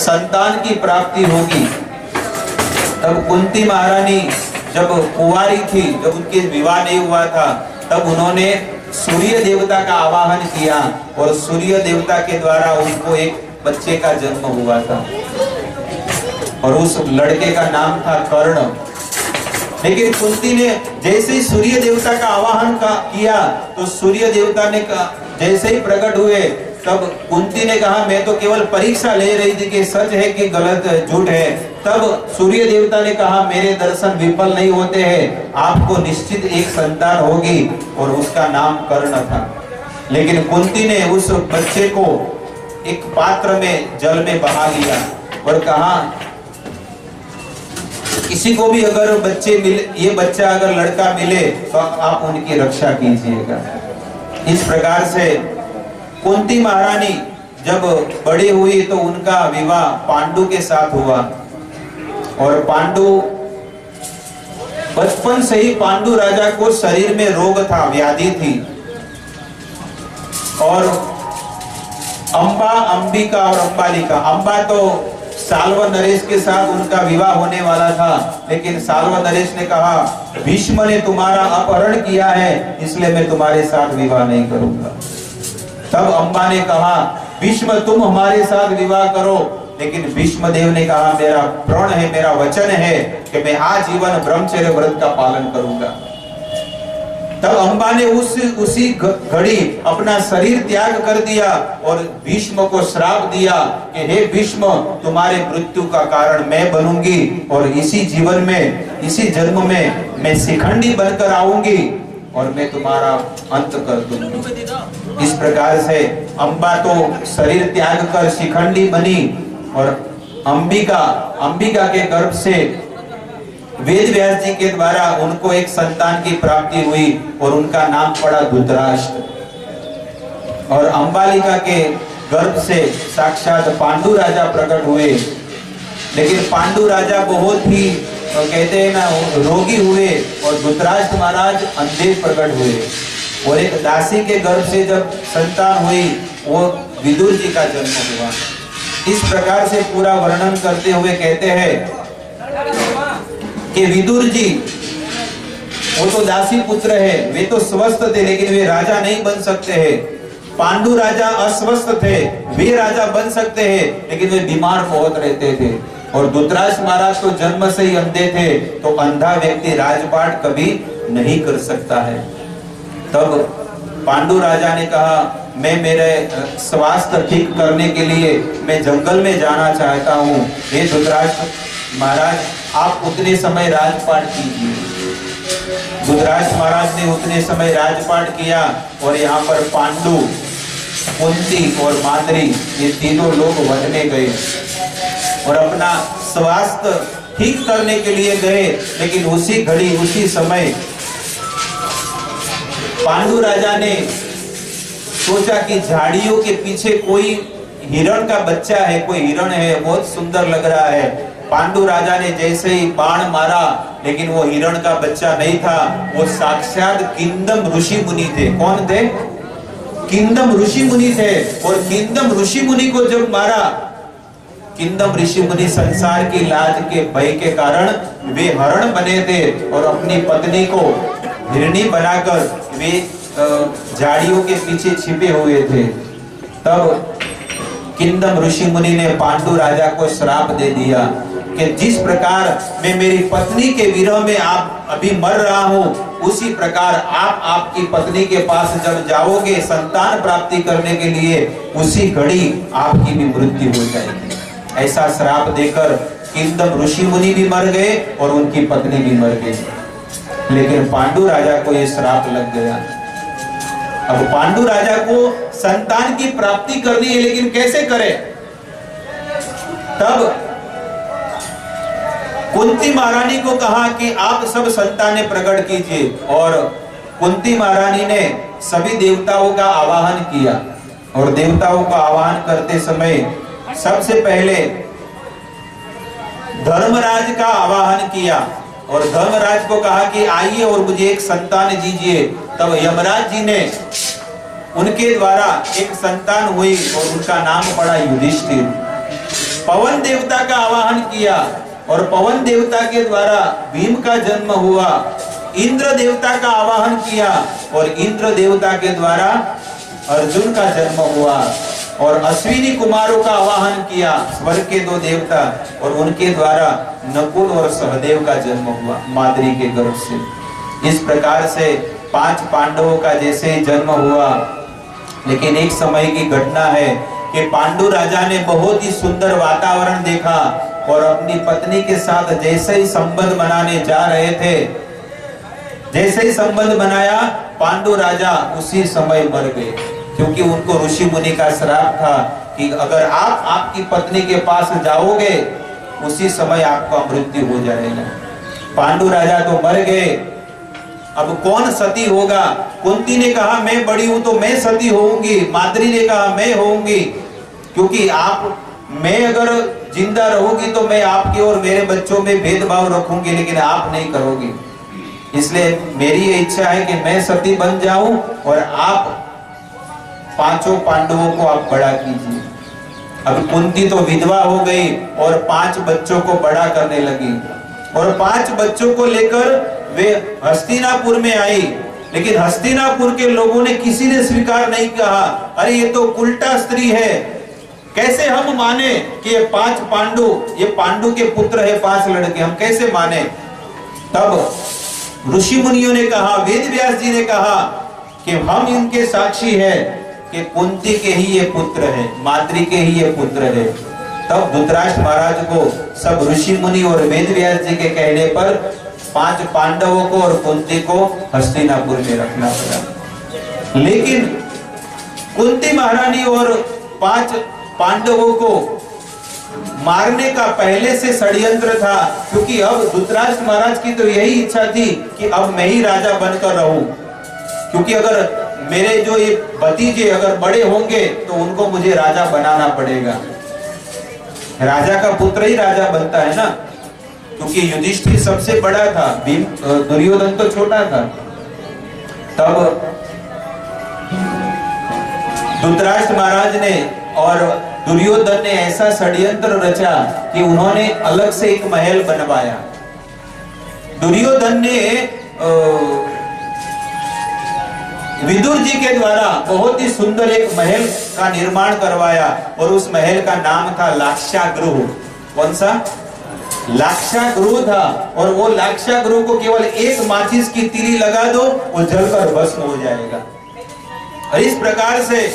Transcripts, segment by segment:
संतान की प्राप्ति होगी। तब कुंती महारानी जब कुंवारी थी, जब उनके विवाह नहीं हुआ था, तब उन्होंने सूर्य देवता का आवाहन किया और सूर्य देवता के द्वारा उनको एक बच्चे का जन्म हुआ था और उस लड़के का नाम था कर्ण। लेकिन कुंती ने जैसे ही सूर्य देवता का आवाहन किया तो सूर्य देवता ने जैसे ही प्रकट हुए, तब कुंती ने कहा मैं तो केवल परीक्षा ले रही थी कि सच है कि गलत झूठ है। तब सूर्य देवता ने कहा मेरे दर्शन विफल नहीं होते हैं, आपको निश्चित एक संतान होगी और उसका नाम कर्ण था। लेकिन कुंती ने उस बच्चे को एक पात्र में जल में बहा लिया और कहा किसी को भी अगर बच्चे मिले, ये बच्चा अगर लड़का मिले तो आप उनकी रक्षा कीजिएगा। इस प्रकार से कुंती महारानी जब बड़ी हुई तो उनका विवाह पांडु के साथ हुआ और पांडु बचपन से ही पांडु राजा को शरीर में रोग था, व्याधि थी और अंबा, अंबिका और अंबालिका, अंबा तो साल्व नरेश के साथ उनका विवाह होने वाला था, लेकिन साल्व नरेश ने कहा भीष्म ने तुम्हारा अपहरण किया है इसलिए मैं तुम्हारे साथ विवाह नहीं करूंगा। तब अंबा ने कहा भीष्म तुम हमारे साथ विवाह करो, लेकिन भीष्म देव ने कहा मेरा प्रण है, मेरा वचन है कि मैं आजीवन ब्रह्मचर्य व्रत का पालन करूंगा। तब अंबा ने उसी घड़ी अपना शरीर त्याग कर दिया और भीष्म को श्राप दिया कि हे भीष्म तुम्हारे मृत्यु का कारण मैं बनूंगी और इसी जीवन में, इसी जन्म में मैं शिखंडी बनकर आऊंगी और मैं तुम्हारा अंत कर दूंगी। इस प्रकार से अंबा तो शरीर त्याग कर शिखंडी बनी और अंबिका के गर्भ से वेद व्यास जी के द्वारा उनको एक संतान की प्राप्ति हुई और उनका नाम पड़ा धृतराष्ट्र। और अंबालिका के गर्भ से साक्षात पांडु राजा प्रकट हुए, लेकिन पांडु राजा बहुत ही कहते हैं ना रोगी हुए और धृतराष्ट्र महाराज अंधे प्रकट हुए और एक दासी के गर्भ से जब संतान हुई वो विदुर जी का जन्म हुआ। इस प्रकार से पूरा वर्णन करते हुए कहते हैं कि विदुर जी वो तो दासी पुत्र है, वे तो स्वस्थ थे लेकिन वे राजा नहीं बन सकते हैं। पांडु राजा अस्वस्थ थे, वे राजा बन सकते हैं लेकिन वे बीमार बहुत रहते थे। और धृतराष्ट्र महाराज तो जन्म से ही अंधे थे, तो अंधा व्यक्ति राजपाट कभी नहीं कर सकता है। तब पांडु राजा ने कहा मैं मेरे स्वास्थ्य ठीक करने के लिए मैं जंगल में जाना चाहता हूँ, हे धृतराष्ट्र महाराज आप उतने समय राजपाट कीजिए। धृतराष्ट्र महाराज ने उतने समय राजपाट किया और यहाँ पर पांडु, कुंती और माद्री ये तीनों लोग वन में गए और अपना स्वास्थ्य ठीक करने के लिए गए। लेकिन उसी घड़ी उसी समय पांडु राजा ने सोचा कि झाड़ियों के पीछे कोई हिरण का बच्चा है, कोई हिरण है, बहुत सुंदर लग रहा है। पांडु राजा ने जैसे ही बाण मारा लेकिन वो हिरण का बच्चा नहीं था, वो साक्षात किंदम ऋषि मुनि थे। कौन थे? किंदम ऋषि मुनि थे। और किंदम ऋषि मुनि को जब मारा, किंदम ऋषि मुनि संसार की लाज के भय के कारण वे हरण बने थे और अपनी पत्नी को हिरणी बनाकर वे झाड़ियों के पीछे छिपे हुए थे। तब किंदम ऋषि मुनि ने पांडु राजा को श्राप दे दिया कि जिस प्रकार मैं मेरी पत्नी के विरह में आप अभी मर रहा हूँ, उसी प्रकार आप आपकी पत्नी के पास जब जाओगे संतान प्राप्ति करने के लिए, उसी घड़ी आपकी भी मृत्यु हो जाएगी। ऐसा श्राप देकर किंदम ऋषि मुनि भी मर गए और उनकी पत्नी भी मर गई। लेकिन पांडु राजा को यह श्राप लग गया। अब पांडु राजा को संतान की प्राप्ति करनी है, लेकिन कैसे करे? तब कुंती महारानी को कहा कि आप सब संतानें प्रकट कीजिए और कुंती महारानी ने सभी देवताओं का आवाहन किया और देवताओं का आवाहन करते समय सबसे पहले धर्मराज का आवाहन किया और धर्मराज को कहा कि आइए और मुझे एक संतान दीजिए। तब यमराज जी ने उनके द्वारा एक संतान हुई और उनका नाम पड़ा युधिष्ठिर। पवन देवता का आवाहन किया और पवन देवता के द्वारा भीम का जन्म हुआ। इंद्र देवता का आवाहन किया और इंद्र देवता के द्वारा अर्जुन का जन्म हुआ। और अश्विनी कुमारों का आवाहन किया, स्वर्ग के दो देवता, और उनके द्वारा नकुल और सहदेव का जन्म हुआ माद्री के गर्भ से। इस प्रकार से 5 पांडवों का जैसे जन्म हुआ। लेकिन एक समय की घटना है कि पांडु राजा ने बहुत ही सुंदर वातावरण देखा और अपनी पत्नी के साथ जैसे ही संबंध बनाने जा रहे थे, जैसे ही संबंध बनाया, पांडु राजा उसी समय मर गए। क्योंकि उनको ऋषि मुनि का श्राप था कि अगर आप आपकी पत्नी के पास जाओगे उसी समय आपका मृत्यु हो जाएगा। पांडु राजा तो मर गए, अब कौन सती होगा? कुंती ने कहा मैं बड़ी हूं तो मैं सती होऊंगी, माद्री ने कहा मैं होऊंगी, क्योंकि मैं अगर जिंदा रहूंगी तो मैं आपके और मेरे बच्चों में भेदभाव रखूंगी, लेकिन आप नहीं करोगी। इसलिए मेरी ये इच्छा है कि मैं सती बन जाऊं और आप 5 पांडवों को आप बड़ा कीजिए। अब कुंती तो विधवा हो गई और 5 बच्चों को बड़ा करने लगी और 5 बच्चों को लेकर वे हस्तिनापुर में आई। लेकिन हस्तिनापुर के लोगों ने किसी ने स्वीकार नहीं कहा, अरे ये तो उल्टा स्त्री है, कैसे हम माने कि ये 5 पांडु, ये पांडु के पुत्र है 5 लड़के, हम कैसे माने? तब ऋषि मुनियों ने कहा, वेद व्यास जी ने कहा कि हम इनके साक्षी है कि कुंती के ही ये पुत्र है, माद्री के ही ये पुत्र है। तब धृतराष्ट्र महाराज को सब ऋषि मुनि और वेद व्यास जी के कहने पर 5 पांडवों को और कुंती को हस्तिनापुर में रखना पड़ा। लेकिन कुंती महारानी और 5 पांडवों को मारने का पहले से षड्यंत्र था, क्योंकि अब धृतराष्ट्र महाराज की तो यही इच्छा थी कि अब मैं ही राजा बनकर रहूं, क्योंकि अगर मेरे जो ये भतीजे अगर बड़े होंगे तो उनको मुझे राजा बनाना पड़ेगा। राजा का पुत्र ही राजा बनता है ना, क्योंकि युधिष्ठिर सबसे बड़ा था, दुर्योधन तो छोटा था। तब धृतराष्ट्र महाराज ने और दुर्योधन ने ऐसा षड्यंत्र रचा कि उन्होंने अलग से एक महल बनवाया। दुर्योधन ने विदुर जी के द्वारा बहुत ही सुंदर एक महल का निर्माण करवाया और उस महल का नाम था लाक्षागृह। कौन सा? लाक्षागृह था। और वो लाक्षागृह को केवल एक माचिस की तीली लगा दो, वो जलकर भस्म हो जाएगा। और इस प्रकार से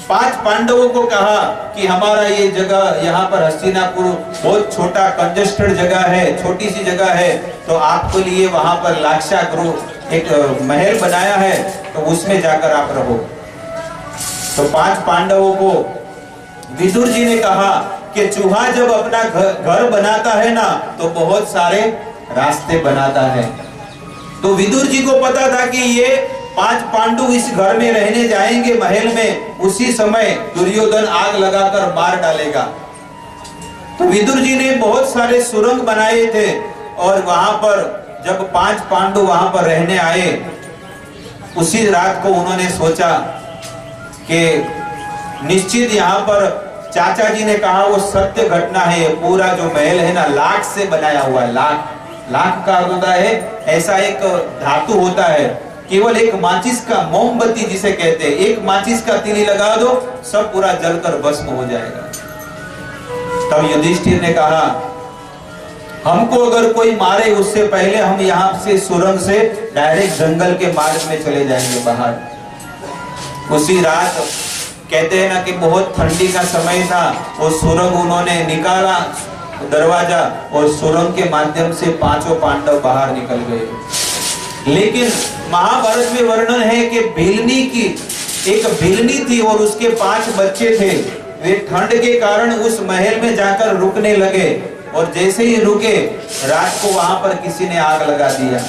5 पांडवों को कहा कि हमारा ये जगह, यहाँ पर हस्तिनापुर बहुत छोटा कंजेस्टेड जगह है, छोटी सी जगह है, तो आपके लिए वहां पर लाक्षागृह एक महल बनाया है, तो उसमें जाकर आप रहो। तो 5 पांडवों को विदुर जी ने कहा कि चूहा जब अपना घर बनाता है ना तो बहुत सारे रास्ते बनाता है। तो विदुर जी को पता था कि ये 5 पांडु इस घर में रहने जाएंगे महल में, उसी समय दुर्योधन आग लगाकर मार डालेगा। तो विदुर जी ने बहुत सारे सुरंग बनाए थे और वहां पर जब 5 पांडु वहां पर रहने आए, उसी रात को उन्होंने सोचा कि निश्चित यहाँ पर, चाचा जी ने कहा वो सत्य घटना है, पूरा जो महल है ना लाख से बनाया हुआ है। लाख का अर्थ होता है ऐसा एक धातु होता है, केवल एक माचिस का, मोमबत्ती जिसे कहते हैं, एक माचिस का तीली लगा दो सब पूरा जलकर भस्म हो जाएगा। तब युधिष्ठिर ने कहा हमको अगर कोई मारे उससे पहले हम यहाँ से सुरंग से डायरेक्ट जंगल के मार्ग में चले जाएंगे बाहर। उसी रात कहते हैं ना कि बहुत ठंडी का समय था, वो सुरंग उन्होंने निकाला दरवाजा और सुरंग के माध्यम से 5 पांडव बाहर निकल गए। लेकिन महाभारत में वर्णन है कि भीलनी की एक भीलनी थी और उसके 5 बच्चे थे। वे ठंड के कारण उस महल में जाकर रुकने लगे और जैसे ही रुके रात को वहां पर किसी ने आग लगा दिया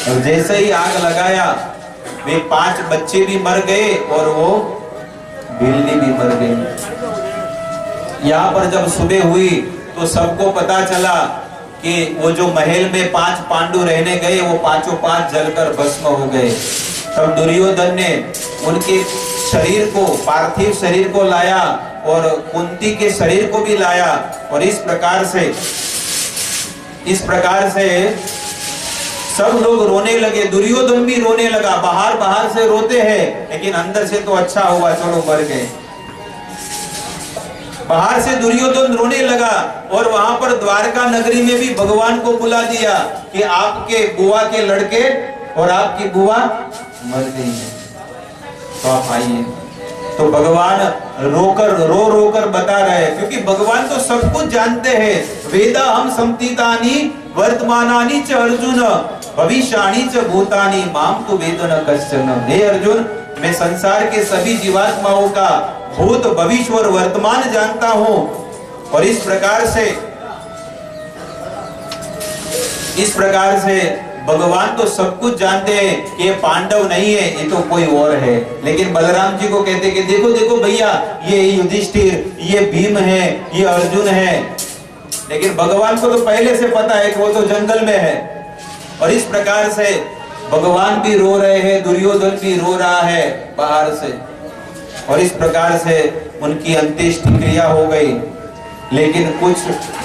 और जैसे ही आग लगाया वे 5 बच्चे भी मर गए और वो भीलनी भी मर गई। यहाँ पर जब सुबह हुई तो सबको पता चला कि वो जो महल में 5 पांडु रहने गए वो 5 जलकर भस्म हो गए। तब दुर्योधन ने उनके शरीर को, पार्थिव शरीर को लाया और कुंती के शरीर को भी लाया। और इस प्रकार से सब लोग रोने लगे। दुर्योधन भी रोने लगा। बाहर से रोते हैं लेकिन अंदर से तो अच्छा हुआ, चलो मर गए। बाहर से दुर्योधन रोने लगा और वहां पर द्वारका नगरी में भी भगवान को बुला दिया कि आपके बुआ के लड़के और आपकी बुआ मर गई है, तो आप आइए। तो भगवान रो कर बता रहे हैं, क्योंकि भगवान तो सब कुछ जानते हैं। वेदा हम संतीतानि वर्तमानानि च अर्जुन भविष्याणि च भूतानि माम तु वेद न कश्चन। हे अर्जुन, मैं संसार के सभी जीवात्माओं का भूत भविष्य और वर्तमान जानता हूं। और इस प्रकार से भगवान तो सब कुछ जानते हैं कि ये पांडव नहीं है, ये तो कोई और है। लेकिन बलराम जी को कहते कि देखो देखो भैया, ये युधिष्ठिर, ये भीम है, ये अर्जुन है। लेकिन भगवान को तो पहले से पता है कि वो तो जंगल में है। और इस प्रकार से भगवान भी रो रहे हैं, दुर्योधन भी रो रहा है बाहर से। और इस प्रकार से उनकी अंत्येष्टि क्रिया हो गई। लेकिन कुछ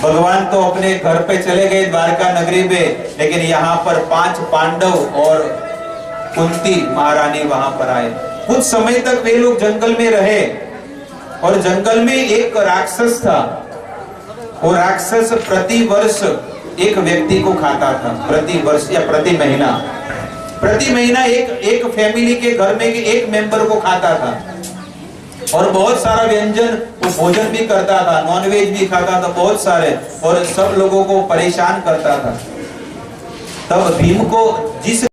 भगवान तो अपने घर पे चले गए द्वारका नगरी में, लेकिन यहाँ पर 5 पांडव और कुंती महारानी वहां पर आए। कुछ समय तक वे लोग जंगल में रहे। और जंगल में एक राक्षस था। वो राक्षस प्रति वर्ष एक व्यक्ति को खाता था। प्रति वर्ष या प्रति महीना एक फैमिली के घर में एक मेंबर को खाता था। और बहुत सारा व्यंजन वो भोजन भी करता था, नॉनवेज भी खाता था बहुत सारे, और सब लोगों को परेशान करता था। तब भीम को जिस